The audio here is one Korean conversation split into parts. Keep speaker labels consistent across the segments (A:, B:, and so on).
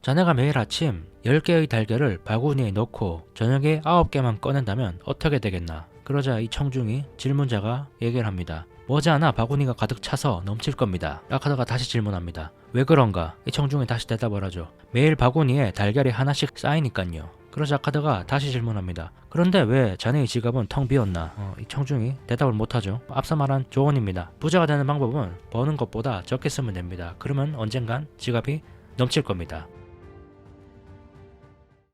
A: 자네가 매일 아침 10개의 달걀을 바구니에 넣고 저녁에 9개만 꺼낸다면 어떻게 되겠나? 그러자 이 청중이 질문자가 얘기를 합니다. 머지않아 바구니가 가득 차서 넘칠 겁니다. 라카다가 다시 질문합니다. 왜 그런가? 이 청중이 다시 대답을 하죠. 매일 바구니에 달걀이 하나씩 쌓이니깐요. 그러자 아카드가 다시 질문합니다. 그런데 왜 자네의 지갑은 텅 비었나? 이 청중이 대답을 못하죠. 앞서 말한 조언입니다. 부자가 되는 방법은 버는 것보다 적게 쓰면 됩니다. 그러면 언젠간 지갑이 넘칠 겁니다.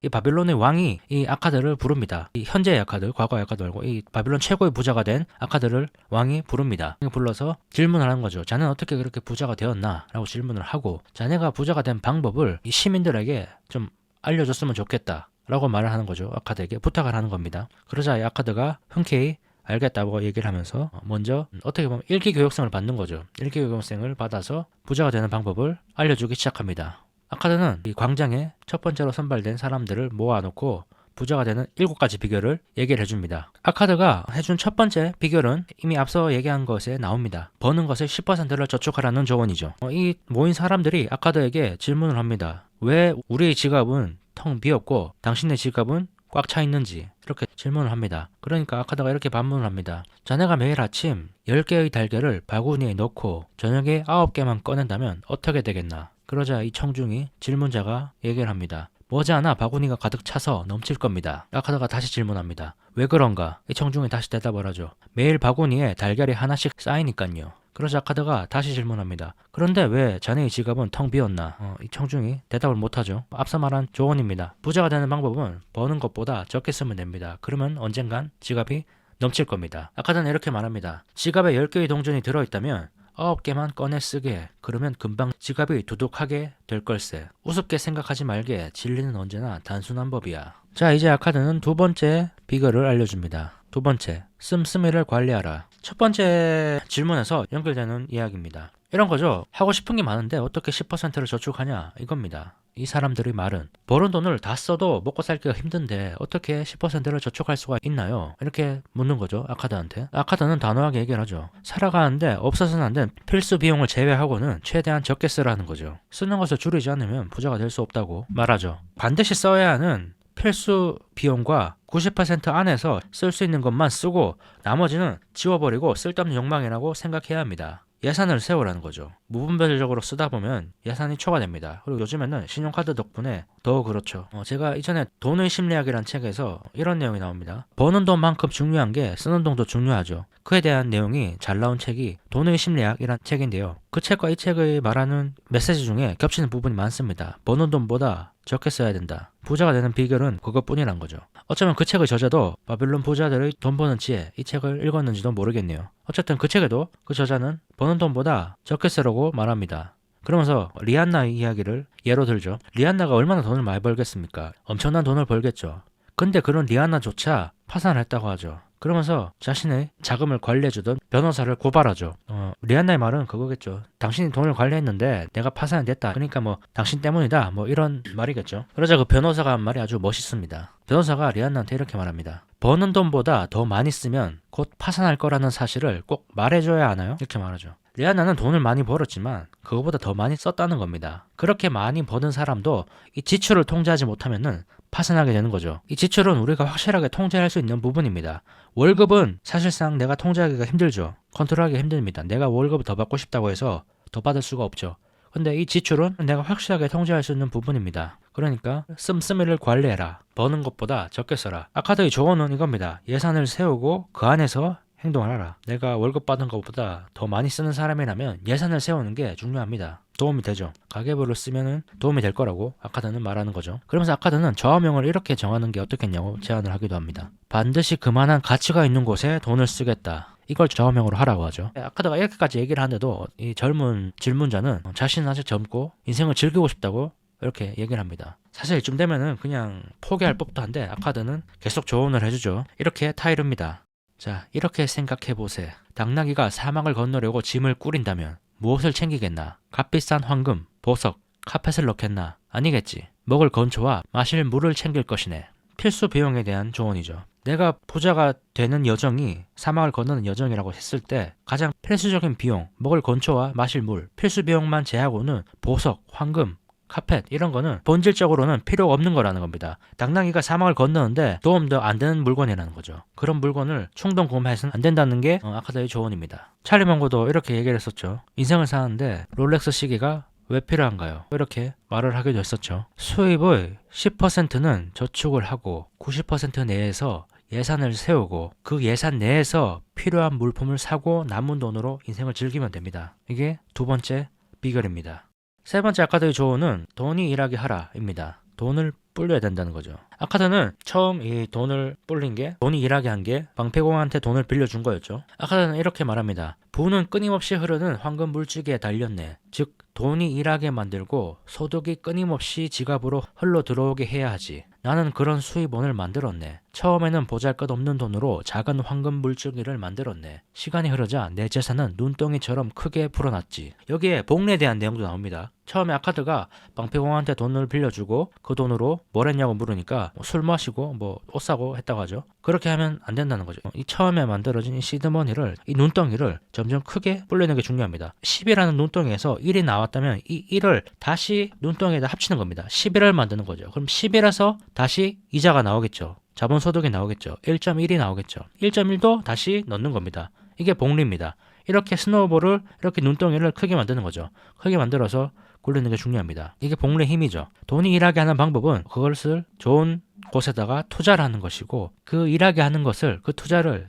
A: 이 바빌론의 왕이 이 아카드를 부릅니다. 이 현재의 아카드, 과거의 아카드 말고 이 바빌론 최고의 부자가 된 아카드를 왕이 부릅니다. 불러서 질문을 하는 거죠. 자네는 어떻게 그렇게 부자가 되었나? 라고 질문을 하고 자네가 부자가 된 방법을 이 시민들에게 좀 알려줬으면 좋겠다. 라고 말을 하는 거죠. 아카드에게 부탁을 하는 겁니다. 그러자 이 아카드가 흔쾌히 알겠다고 얘기를 하면서 먼저 어떻게 보면 일기교육생을 받는 거죠. 일기교육생을 받아서 부자가 되는 방법을 알려주기 시작합니다. 아카드는 이 광장에 첫 번째로 선발된 사람들을 모아놓고 부자가 되는 7가지 비결을 얘기를 해줍니다. 아카드가 해준 첫 번째 비결은 이미 앞서 얘기한 것에 나옵니다. 버는 것의 10%를 저축하라는 조언이죠. 이 모인 사람들이 아카드에게 질문을 합니다. 왜 우리의 지갑은 텅 비었고 당신의 지갑은 꽉 차 있는지 이렇게 질문을 합니다. 그러니까 아카드가 이렇게 반문을 합니다. 자네가 매일 아침 10개의 달걀을 바구니에 넣고 저녁에 9개만 꺼낸다면 어떻게 되겠나? 그러자 이 청중이 질문자가 얘기를 합니다. 머지않아 바구니가 가득 차서 넘칠 겁니다. 아카드가 다시 질문합니다. 왜 그런가? 이 청중이 다시 대답을 하죠. 매일 바구니에 달걀이 하나씩 쌓이니깐요. 그러자 아카드가 다시 질문합니다. 그런데 왜 자네의 지갑은 텅 비었나? 이 청중이 대답을 못하죠. 앞서 말한 조언입니다. 부자가 되는 방법은 버는 것보다 적게 쓰면 됩니다. 그러면 언젠간 지갑이 넘칠 겁니다. 아카드는 이렇게 말합니다. 지갑에 10개의 동전이 들어있다면 9개만 꺼내 쓰게. 그러면 금방 지갑이 두둑하게 될 걸세. 우습게 생각하지 말게. 진리는 언제나 단순한 법이야. 자, 이제 아카드는 두 번째 비결을 알려줍니다. 두 번째, 씀씀이를 관리하라. 첫 번째 질문에서 연결되는 이야기입니다. 이런 거죠. 하고 싶은 게 많은데 어떻게 10%를 저축하냐 이겁니다. 이 사람들의 말은 버는 돈을 다 써도 먹고 살기가 힘든데 어떻게 10%를 저축할 수가 있나요? 이렇게 묻는 거죠. 아카드한테. 아카드는 단호하게 얘기를 하죠. 살아가는데 없어서는 안 되는 필수 비용을 제외하고는 최대한 적게 쓰라는 거죠. 쓰는 것을 줄이지 않으면 부자가 될 수 없다고 말하죠. 반드시 써야 하는 필수 비용과 90% 안에서 쓸 수 있는 것만 쓰고 나머지는 지워버리고 쓸데없는 욕망이라고 생각해야 합니다. 예산을 세우라는 거죠. 무분별적으로 쓰다 보면 예산이 초과됩니다. 그리고 요즘에는 신용카드 덕분에 더 그렇죠. 제가 이전에 돈의 심리학이라는 책에서 이런 내용이 나옵니다. 버는 돈만큼 중요한 게 쓰는 돈도 중요하죠. 그에 대한 내용이 잘 나온 책이 돈의 심리학이란 책인데요. 그 책과 이 책의 말하는 메시지 중에 겹치는 부분이 많습니다. 버는 돈보다 적게 써야 된다. 부자가 되는 비결은 그것뿐이란 거죠. 어쩌면 그 책의 저자도 바빌론 부자들의 돈 버는 지혜 이 책을 읽었는지도 모르겠네요. 어쨌든 그 책에도 그 저자는 버는 돈보다 적게 쓰라고 말합니다. 그러면서 리안나의 이야기를 예로 들죠. 리안나가 얼마나 돈을 많이 벌겠습니까? 엄청난 돈을 벌겠죠. 근데 그런 리안나조차 파산을 했다고 하죠. 그러면서 자신의 자금을 관리해주던 변호사를 고발하죠. 리안나의 말은 그거겠죠. 당신이 돈을 관리했는데 내가 파산이 됐다. 그러니까 뭐 당신 때문이다. 뭐 이런 말이겠죠. 그러자 그 변호사가 한 말이 아주 멋있습니다. 변호사가 리안나한테 이렇게 말합니다. 버는 돈보다 더 많이 쓰면 곧 파산할 거라는 사실을 꼭 말해줘야 하나요? 이렇게 말하죠. 리안나는 돈을 많이 벌었지만 그거보다 더 많이 썼다는 겁니다. 그렇게 많이 버는 사람도 이 지출을 통제하지 못하면은 파산하게 되는 거죠. 이 지출은 우리가 확실하게 통제할 수 있는 부분입니다. 월급은 사실상 내가 통제하기가 힘들죠. 컨트롤하기가 힘듭니다. 내가 월급을 더 받고 싶다고 해서 더 받을 수가 없죠. 근데 이 지출은 내가 확실하게 통제할 수 있는 부분입니다. 그러니까 씀씀이를 관리해라. 버는 것보다 적게 써라. 아카드의 조언은 이겁니다. 예산을 세우고 그 안에서 행동을 하라. 내가 월급 받은 것보다 더 많이 쓰는 사람이라면 예산을 세우는 게 중요합니다. 도움이 되죠. 가계부를 쓰면은 도움이 될 거라고 아카드는 말하는 거죠. 그러면서 아카드는 저하명을 이렇게 정하는 게 어떻겠냐고 제안을 하기도 합니다. 반드시 그만한 가치가 있는 곳에 돈을 쓰겠다. 이걸 저하명으로 하라고 하죠. 아카드가 이렇게까지 얘기를 하는데도 이 젊은 질문자는 자신은 아직 젊고 인생을 즐기고 싶다고 이렇게 얘기를 합니다. 사실 이쯤 되면은 그냥 포기할 법도 한데 아카드는 계속 조언을 해주죠. 이렇게 타이릅니다. 자, 이렇게 생각해보세. 당나귀가 사막을 건너려고 짐을 꾸린다면 무엇을 챙기겠나? 값비싼 황금, 보석, 카펫을 넣겠나? 아니겠지. 먹을 건초와 마실 물을 챙길 것이네. 필수 비용에 대한 조언이죠. 내가 부자가 되는 여정이 사막을 건너는 여정이라고 했을 때 가장 필수적인 비용, 먹을 건초와 마실 물, 필수 비용만 제하고는 보석, 황금, 카펫 이런 거는 본질적으로는 필요가 없는 거라는 겁니다. 당나귀가 사막을 건너는데 도움도 안 되는 물건이라는 거죠. 그런 물건을 충동 구매해서는 안 된다는 게 아카드의 조언입니다. 찰리 망고도 이렇게 얘기를 했었죠. 인생을 사는데 롤렉스 시계가 왜 필요한가요? 이렇게 말을 하기도 했었죠. 수입의 10%는 저축을 하고 90% 내에서 예산을 세우고 그 예산 내에서 필요한 물품을 사고 남은 돈으로 인생을 즐기면 됩니다. 이게 두 번째 비결입니다. 세 번째 아카드의 조언은 돈이 일하게 하라입니다. 돈을 불려야 된다는 거죠. 아카드는 처음 이 돈을 불린 게, 돈이 일하게 한 게 방패공한테 돈을 빌려준 거였죠. 아카드는 이렇게 말합니다. 부는 끊임없이 흐르는 황금 물줄기에 달렸네. 즉 돈이 일하게 만들고 소득이 끊임없이 지갑으로 흘러 들어오게 해야 하지. 나는 그런 수입원을 만들었네. 처음에는 보잘것없는 돈으로 작은 황금 물줄기를 만들었네. 시간이 흐르자 내 재산은 눈덩이처럼 크게 불어났지. 여기에 복리에 대한 내용도 나옵니다. 처음에 아카드가 방패공한테 돈을 빌려주고 그 돈으로 뭘 했냐고 물으니까 술 마시고 옷 사고 했다고 하죠. 그렇게 하면 안 된다는 거죠. 이 처음에 만들어진 이 시드머니를, 이 눈덩이를 점점 크게 불리는 게 중요합니다. 10이라는 눈덩이에서 1이 나왔다면 이 1을 다시 눈덩이에다 합치는 겁니다. 11을 만드는 거죠. 그럼 10이라서 다시 이자가 나오겠죠. 자본소득이 나오겠죠. 1.1이 나오겠죠. 1.1도 다시 넣는 겁니다. 이게 복리입니다. 이렇게 스노우볼을, 이렇게 눈덩이를 크게 만드는 거죠. 크게 만들어서 굴리는 게 중요합니다. 이게 복리의 힘이죠. 돈이 일하게 하는 방법은 그것을 좋은 곳에다가 투자를 하는 것이고, 그 일하게 하는 것을, 그 투자를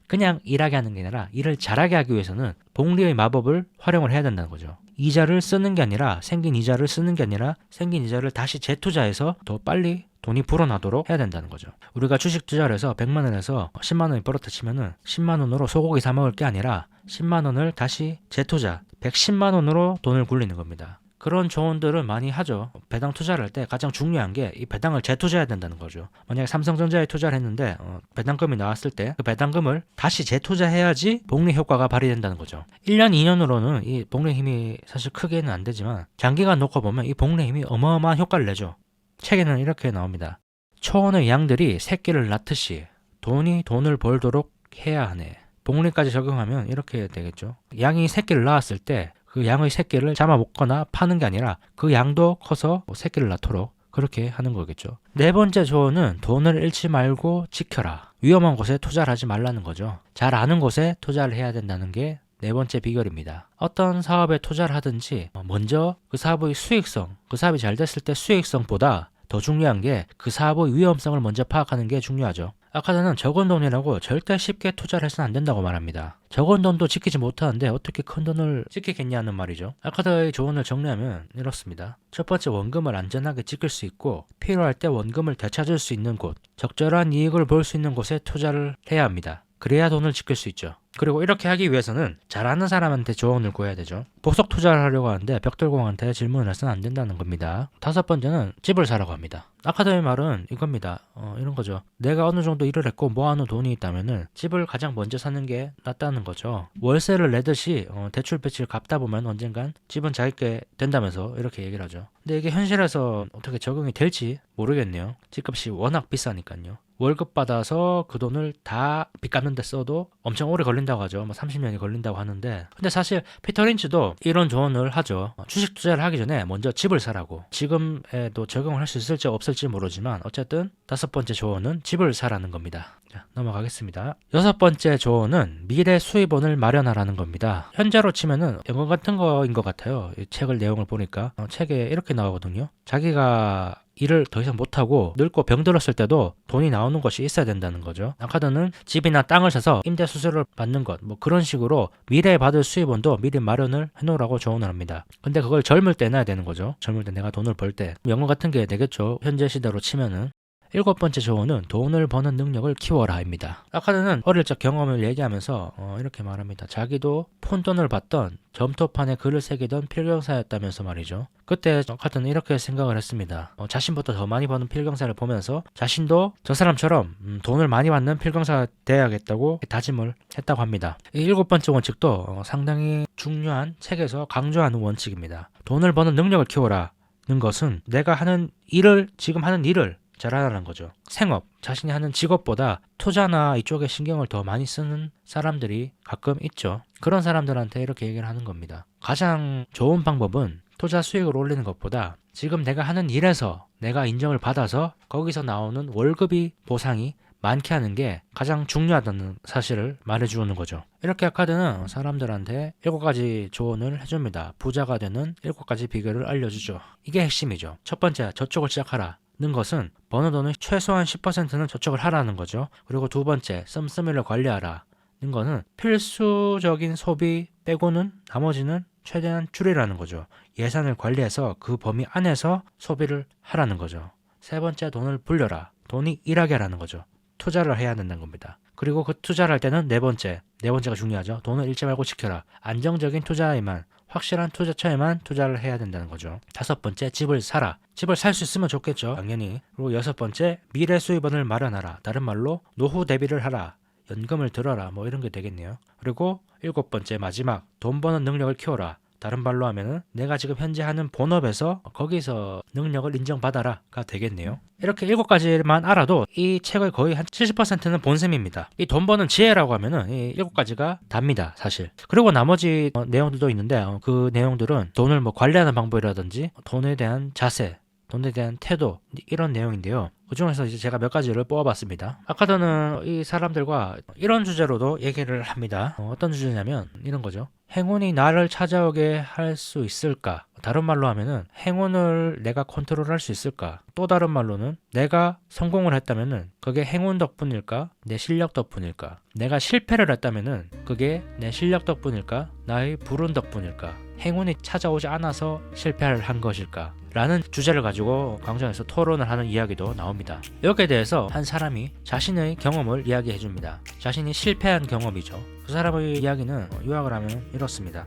A: 그냥 일하게 하는 게 아니라 일을 잘하게 하기 위해서는 복리의 마법을 활용을 해야 된다는 거죠. 이자를 쓰는 게 아니라, 생긴 이자를 쓰는 게 아니라 생긴 이자를 다시 재투자해서 더 빨리 돈이 불어나도록 해야 된다는 거죠. 우리가 주식 투자를 해서 100만 원에서 10만 원이 벌었다 치면은 10만 원으로 소고기 사 먹을 게 아니라 10만 원을 다시 재투자, 110만 원으로 돈을 굴리는 겁니다. 그런 조언들을 많이 하죠. 배당 투자를 할 때 가장 중요한 게 이 배당을 재투자해야 된다는 거죠. 만약에 삼성전자에 투자를 했는데 배당금이 나왔을 때 그 배당금을 다시 재투자해야지 복리 효과가 발휘된다는 거죠. 1년, 2년으로는 이 복리 힘이 사실 크게는 안 되지만 장기간 놓고 보면 이 복리 힘이 어마어마한 효과를 내죠. 책에는 이렇게 나옵니다. 초원의 양들이 새끼를 낳듯이 돈이 돈을 벌도록 해야 하네. 복리까지 적용하면 이렇게 되겠죠. 양이 새끼를 낳았을 때 그 양의 새끼를 잡아먹거나 파는 게 아니라 그 양도 커서 새끼를 낳도록 그렇게 하는 거겠죠. 네 번째 조언은 돈을 잃지 말고 지켜라. 위험한 곳에 투자를 하지 말라는 거죠. 잘 아는 곳에 투자를 해야 된다는 게 네 번째 비결입니다. 어떤 사업에 투자를 하든지 먼저 그 사업의 수익성, 그 사업이 잘 됐을 때 수익성보다 더 중요한 게 그 사업의 위험성을 먼저 파악하는 게 중요하죠. 아카드는 적은 돈이라고 절대 쉽게 투자를 해서는 안 된다고 말합니다. 적은 돈도 지키지 못하는데 어떻게 큰 돈을 지키겠냐는 말이죠. 아카드의 조언을 정리하면 이렇습니다. 첫 번째, 원금을 안전하게 지킬 수 있고 필요할 때 원금을 되찾을 수 있는 곳, 적절한 이익을 볼 수 있는 곳에 투자를 해야 합니다. 그래야 돈을 지킬 수 있죠. 그리고 이렇게 하기 위해서는 잘 아는 사람한테 조언을 구해야 되죠. 보석 투자를 하려고 하는데 벽돌공한테 질문을 해서는 안 된다는 겁니다. 다섯 번째는 집을 사라고 합니다. 아카드의 말은 이겁니다. 이런 거죠. 내가 어느 정도 일을 했고 모아놓은 돈이 있다면은 집을 가장 먼저 사는 게 낫다는 거죠. 월세를 내듯이 대출 빚을 갚다 보면 언젠간 집은 자기게 된다면서 이렇게 얘기를 하죠. 근데 이게 현실에서 어떻게 적용이 될지 모르겠네요. 집값이 워낙 비싸니까요. 월급 받아서 그 돈을 다 빚 갚는 데 써도 엄청 오래 걸린다고 하죠. 30년이 걸린다고 하는데, 근데 사실 피터 린치도 이런 조언을 하죠. 주식 투자를 하기 전에 먼저 집을 사라고. 지금에도 적용을 할 수 있을지 없을지 모르지만 어쨌든 다섯 번째 조언은 집을 사라는 겁니다. 자, 넘어가겠습니다. 여섯 번째 조언은 미래 수입원을 마련하라는 겁니다. 현재로 치면은 연금 같은 거인 것 같아요. 이 책을 내용을 보니까 책에 이렇게 나오거든요. 자기가 일을 더 이상 못하고 늙고 병들었을 때도 돈이 나오는 것이 있어야 된다는 거죠. 아카드는 집이나 땅을 사서 임대 수수료를 받는 것, 그런 식으로 미래에 받을 수입원도 미리 마련을 해놓으라고 조언을 합니다. 근데 그걸 젊을 때 해놔야 되는 거죠. 젊을 때 내가 돈을 벌 때. 연금 같은 게 되겠죠. 현재 시대로 치면은. 일곱 번째 조언은 돈을 버는 능력을 키워라입니다. 아카드는 어릴 적 경험을 얘기하면서 이렇게 말합니다. 자기도 푼돈을 받던 점토판에 글을 새기던 필경사였다면서 말이죠. 그때 아카드는 이렇게 생각을 했습니다. 자신보다 더 많이 버는 필경사를 보면서 자신도 저 사람처럼 돈을 많이 받는 필경사가 돼야겠다고 다짐을 했다고 합니다. 이 일곱 번째 원칙도 상당히 중요한 책에서 강조하는 원칙입니다. 돈을 버는 능력을 키워라는 것은 내가 하는 일을, 지금 하는 일을 잘하라는 거죠. 생업, 자신이 하는 직업보다 투자나 이쪽에 신경을 더 많이 쓰는 사람들이 가끔 있죠. 그런 사람들한테 이렇게 얘기를 하는 겁니다. 가장 좋은 방법은 투자 수익을 올리는 것보다 지금 내가 하는 일에서 내가 인정을 받아서 거기서 나오는 월급이 보상이 많게 하는 게 가장 중요하다는 사실을 말해주는 거죠. 이렇게 아카드는 사람들한테 7가지 조언을 해줍니다. 부자가 되는 7가지 비결을 알려주죠. 이게 핵심이죠. 첫 번째, 저축을 시작하라. 는 것은 버는 돈의 최소한 10%는 저축을 하라는 거죠. 그리고 두 번째, 씀씀이를 관리하라. 는 거는 필수적인 소비 빼고는 나머지는 최대한 줄이라는 거죠. 예산을 관리해서 그 범위 안에서 소비를 하라는 거죠. 세 번째, 돈을 불려라. 돈이 일하게 하라는 거죠. 투자를 해야 된다는 겁니다. 그리고 그 투자를 할 때는 네 번째가 중요하죠. 돈을 잃지 말고 지켜라. 안정적인 투자에만, 확실한 투자처에만 투자를 해야 된다는 거죠. 다섯 번째, 집을 사라. 집을 살 수 있으면 좋겠죠. 당연히. 그리고 여섯 번째, 미래 수입원을 마련하라. 다른 말로 노후 대비를 하라. 연금을 들어라. 뭐 이런 게 되겠네요. 그리고 일곱 번째, 마지막, 돈 버는 능력을 키워라. 다른 말로 하면은 내가 지금 현재 하는 본업에서 거기서 능력을 인정받아라가 되겠네요. 이렇게 7가지만 알아도 이 책의 거의 한 70%는 본셈입니다. 이 돈 버는 지혜라고 하면은 이 7가지가 답니다, 사실. 그리고 나머지 내용들도 있는데 그 내용들은 돈을 뭐 관리하는 방법이라든지 돈에 대한 자세, 돈에 대한 태도 이런 내용인데요. 그 중에서 이제 제가 몇 가지를 뽑아봤습니다. 아카드는 이 사람들과 이런 주제로도 얘기를 합니다. 어떤 주제냐면 이런 거죠. 행운이 나를 찾아오게 할 수 있을까? 다른 말로 하면은 행운을 내가 컨트롤할 수 있을까? 또 다른 말로는 내가 성공을 했다면은 그게 행운 덕분일까? 내 실력 덕분일까? 내가 실패를 했다면은 그게 내 실력 덕분일까? 나의 불운 덕분일까? 행운이 찾아오지 않아서 실패를 한 것일까? 라는 주제를 가지고 광장에서 토론을 하는 이야기도 나옵니다. 여기에 대해서 한 사람이 자신의 경험을 이야기해 줍니다. 자신이 실패한 경험이죠. 그 사람의 이야기는 요약을 하면 이렇습니다.